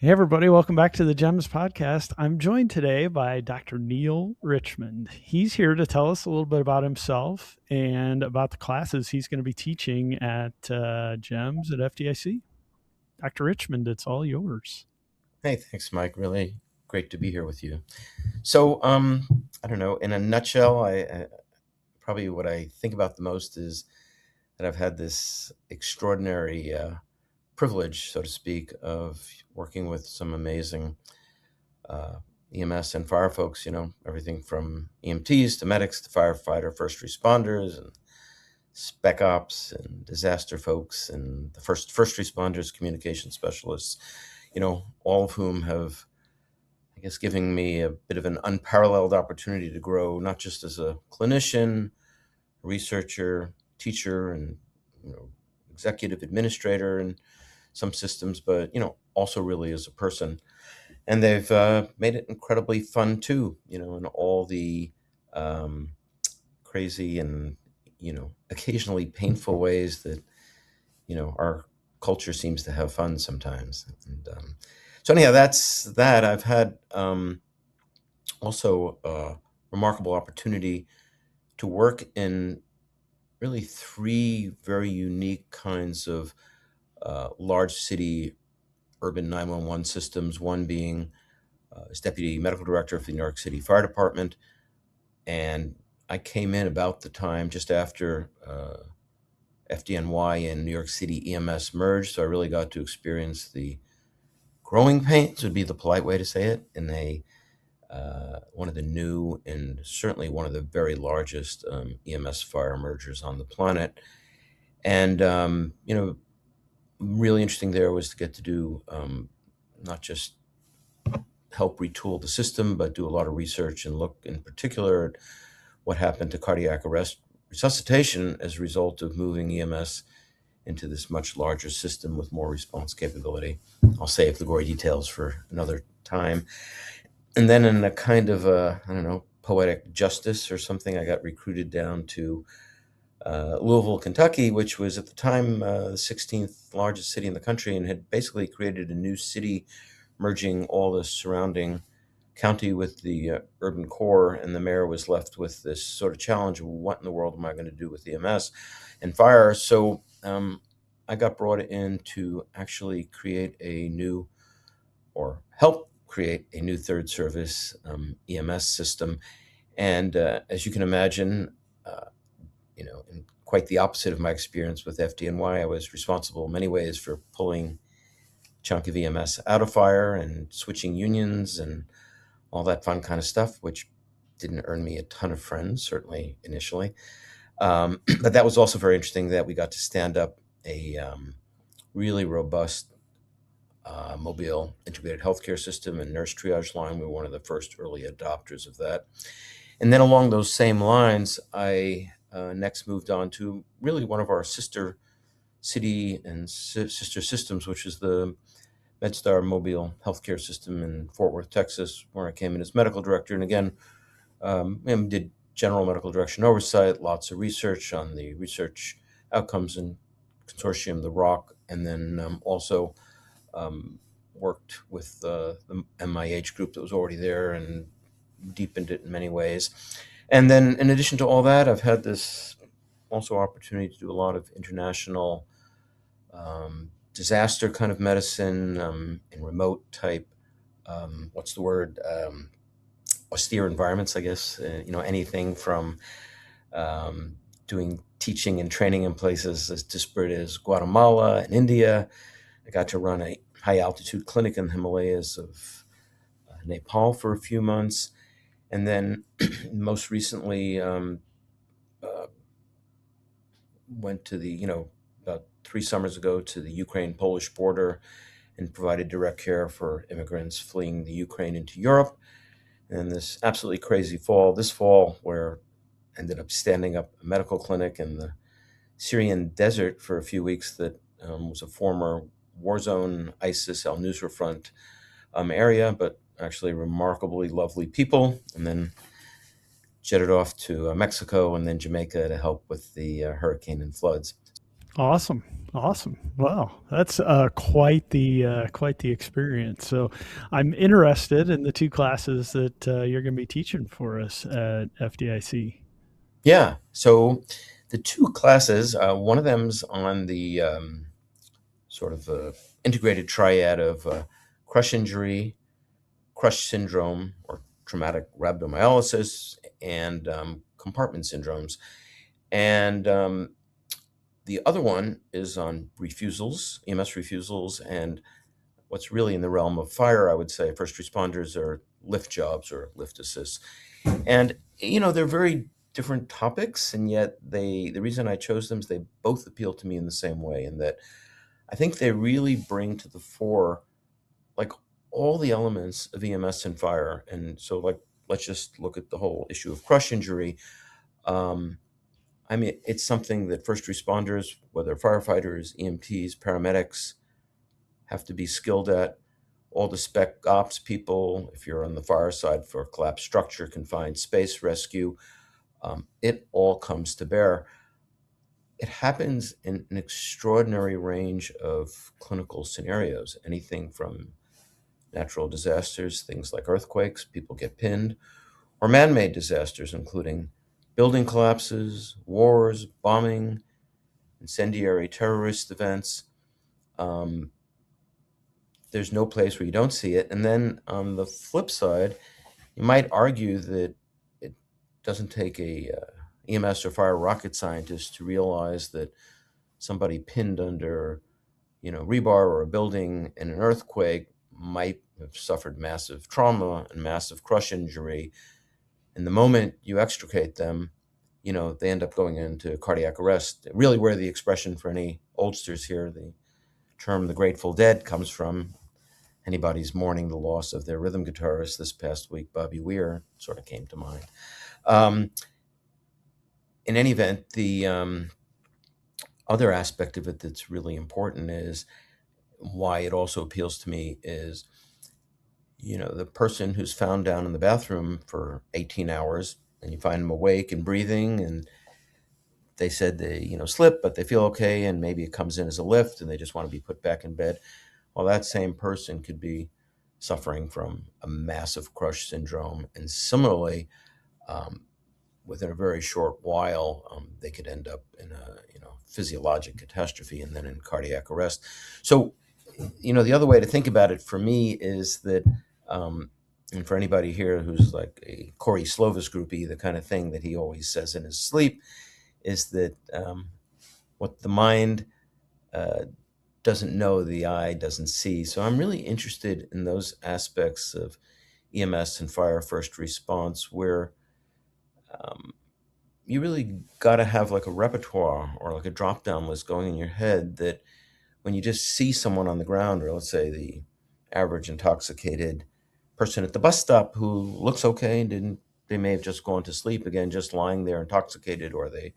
Hey, everybody. Welcome back to the JEMS podcast. I'm joined today by Dr. Neal Richmond. He's here to tell us a little bit about himself and about the classes he's going to be teaching at JEMS at FDIC. Dr. Richmond, it's all yours. Hey, thanks, Mike. Really great to be here with you. So, I don't know, in a nutshell, I probably what I think about the most is that I've had this extraordinary privilege, so to speak, of working with some amazing uh, EMS and fire folks, everything from EMTs to medics to firefighter, first responders, and spec ops and disaster folks and the first responders, communication specialists, all of whom have, I guess, giving me a bit of an unparalleled opportunity to grow, not just as a clinician, researcher, teacher, and executive administrator in some systems, but also really as a person. And they've made it incredibly fun too, in all the um, crazy and occasionally painful ways that our culture seems to have fun sometimes. And so anyhow, that's that. I've had also a remarkable opportunity to work in really three very unique kinds of large city urban 911 systems. One being as deputy medical director for the New York City Fire Department, and I came in about the time just after FDNY and New York City EMS merged, so I really got to experience the growing pains, would be the polite way to say it, in a one of the new and certainly one of the very largest EMS fire mergers on the planet. And really interesting there was to get to do not just help retool the system, but do a lot of research and look in particular at what happened to cardiac arrest resuscitation as a result of moving EMS into this much larger system with more response capability. I'll save the gory details for another time. And then in a kind of I don't know, poetic justice or something, I got recruited down to Louisville, Kentucky, which was at the time the 16th largest city in the country and had basically created a new city, merging all the surrounding county with the urban core. And the mayor was left with this sort of challenge of what in the world am I going to do with EMS and fire? So I got brought in to actually create a new, or help create a new third service EMS system. And as you can imagine, in quite the opposite of my experience with FDNY, I was responsible in many ways for pulling a chunk of EMS out of fire and switching unions and all that fun kind of stuff, which didn't earn me a ton of friends, certainly initially. But that was also very interesting that we got to stand up a really robust mobile integrated healthcare system and nurse triage line. We were one of the first early adopters of that. And then along those same lines, I next moved on to really one of our sister city and sister systems, which is the MedStar Mobile Healthcare System in Fort Worth, Texas, where I came in as medical director. And again, and did general medical direction oversight, lots of research on the research outcomes and consortium, the ROC, and then also worked with the MIH group that was already there and deepened it in many ways. And then in addition to all that, I've had this also opportunity to do a lot of international disaster kind of medicine in remote type, what's the word, austere environments, I guess. Anything from doing teaching and training in places as disparate as Guatemala and India. I got to run a high altitude clinic in the Himalayas of Nepal for a few months. And then most recently went to the, about 3 summers ago to the Ukraine-Polish border and provided direct care for immigrants fleeing the Ukraine into Europe. And this absolutely crazy this fall, where I ended up standing up a medical clinic in the Syrian desert for a few weeks that was a former war zone, ISIS, al-Nusra Front area, but actually remarkably lovely people. And then jetted off to Mexico and then Jamaica to help with the hurricane and floods. Awesome. Awesome. Well, that's quite the experience. So, I'm interested in the two classes that you're going to be teaching for us at FDIC. Yeah. So the two classes, one of them's on the sort of integrated triad of crush injury, crush syndrome, or traumatic rhabdomyolysis, and compartment syndromes. And the other one is on refusals, EMS refusals, and what's really in the realm of fire, I would say, first responders or lift jobs or lift assists. And, they're very different topics, and yet the reason I chose them is they both appeal to me in the same way, in that I think they really bring to the fore, like, all the elements of EMS and fire. And so, like, let's just look at the whole issue of crush injury. Um, I mean, it's something that first responders, whether firefighters, EMTs, paramedics, have to be skilled at. All the spec ops people, if you're on the fire side for collapsed structure, confined space rescue, it all comes to bear. It happens in an extraordinary range of clinical scenarios, anything from natural disasters, things like earthquakes, people get pinned, or man made disasters, including building collapses, wars, bombing, incendiary terrorist events. Um, there's no place where you don't see it. And then on the flip side, you might argue that it doesn't take a EMS or fire rocket scientist to realize that somebody pinned under, rebar or a building in an earthquake might have suffered massive trauma and massive crush injury. And the moment you extricate them, they end up going into cardiac arrest. Really, where the expression for any oldsters here, the term the Grateful Dead, comes from. Anybody's mourning the loss of their rhythm guitarist this past week, Bobby Weir, sort of came to mind. Um, in any event, the other aspect of it that's really important is why it also appeals to me is, the person who's found down in the bathroom for 18 hours and you find them awake and breathing, and they said they, slip, but they feel okay, and maybe it comes in as a lift and they just want to be put back in bed. Well, that same person could be suffering from a massive crush syndrome. And similarly, um, within a very short while, they could end up in a physiologic catastrophe and then in cardiac arrest. So, the other way to think about it for me is that, and for anybody here who's like a Corey Slovis groupie, the kind of thing that he always says in his sleep is that what the mind uh, doesn't know, the eye doesn't see. So I'm really interested in those aspects of EMS and fire first response where um, you really got to have like a repertoire or like a drop down list going in your head, that when you just see someone on the ground, or let's say the average intoxicated person at the bus stop who looks okay and they may have just gone to sleep, again, just lying there intoxicated, or they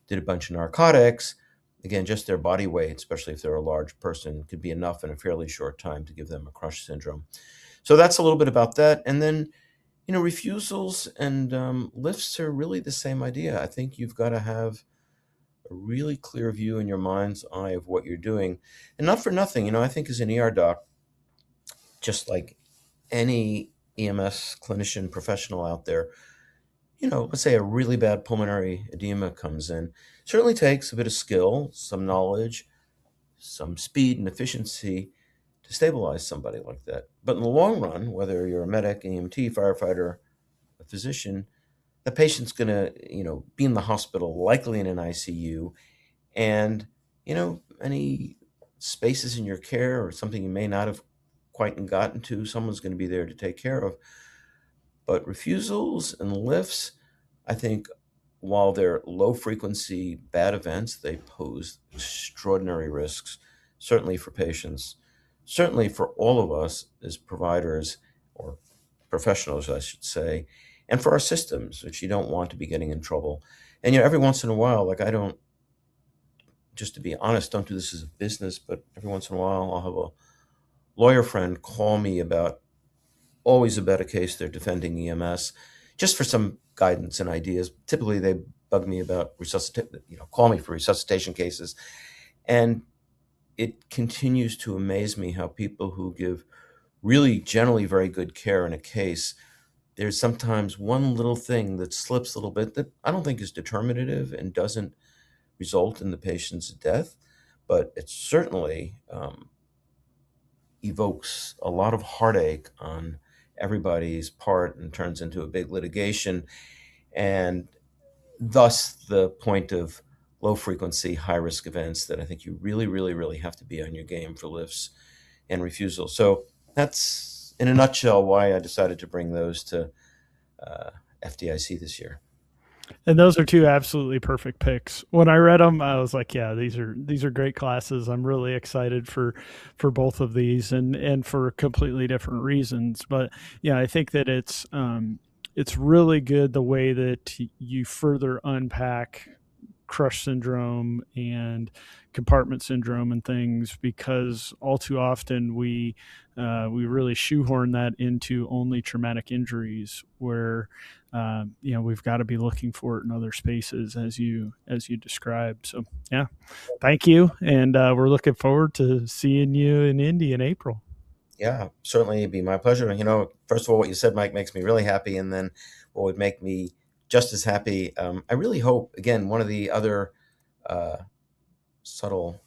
did a bunch of narcotics. Again, just their body weight, especially if they're a large person, could be enough in a fairly short time to give them a crush syndrome. So that's a little bit about that. And then, refusals and lifts are really the same idea. I think you've got to have a really clear view in your mind's eye of what you're doing. And not for nothing, I think as an ER doc, just like any EMS clinician professional out there, let's say a really bad pulmonary edema comes in, certainly takes a bit of skill, some knowledge, some speed and efficiency to stabilize somebody like that. But in the long run, whether you're a medic, EMT, firefighter, a physician, the patient's going to, be in the hospital, likely in an ICU, and, any spaces in your care or something you may not have quite gotten to, someone's going to be there to take care of. But refusals and lifts, I think, while they're low frequency bad events, they pose extraordinary risks, certainly for patients, certainly for all of us as providers or professionals, I should say, and for our systems, which you don't want to be getting in trouble. And, every once in a while, like I don't, just to be honest, don't do this as a business, but every once in a while I'll have a lawyer friend call me about always about a case they're defending EMS, just for some guidance and ideas. Typically, they bug me about call me for resuscitation cases, And it continues to amaze me how people who give really generally very good care in a case, there's sometimes one little thing that slips a little bit that I don't think is determinative and doesn't result in the patient's death, but it certainly evokes a lot of heartache on everybody's part and turns into a big litigation. And thus the point of low frequency, high risk events that I think you really, really, really have to be on your game for lifts and refusals. So that's, in a nutshell, why I decided to bring those to FDIC this year. And those are two absolutely perfect picks. When I read them, I was like, yeah, these are great classes. I'm really excited for both of these, and for completely different reasons. But yeah, I think that it's really good the way that you further unpack crush syndrome and compartment syndrome and things, because all too often we really shoehorn that into only traumatic injuries, where we've got to be looking for it in other spaces, as you described. So yeah, thank you, and we're looking forward to seeing you in Indy in April. Yeah, certainly it'd be my pleasure. First of all, what you said, Mike, makes me really happy. And then what would make me just as happy, I really hope, again, one of the other uh, subtle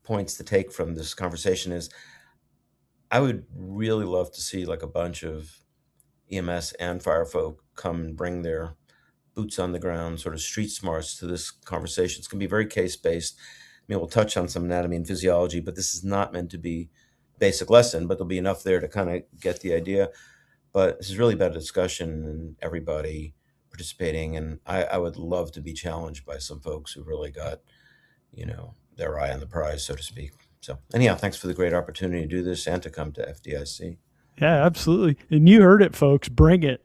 points to take from this conversation is I would really love to see like a bunch of EMS and fire folk come and bring their boots on the ground, sort of street smarts to this conversation. It's going to be very case based. I mean, we'll touch on some anatomy and physiology, but this is not meant to be basic lesson, but there'll be enough there to kind of get the idea. But this is really about a discussion and everybody participating. And I would love to be challenged by some folks who really got, their eye on the prize, so to speak. So anyhow, thanks for the great opportunity to do this and to come to FDIC. Yeah, absolutely. And you heard it, folks. Bring it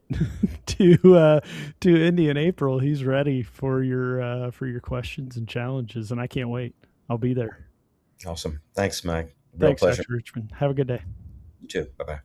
to Indy in April. He's ready for your questions and challenges, and I can't wait. I'll be there. Awesome. Thanks, Mike. Real Thanks, pleasure. Dr. Richmond. Have a good day. You too. Bye bye.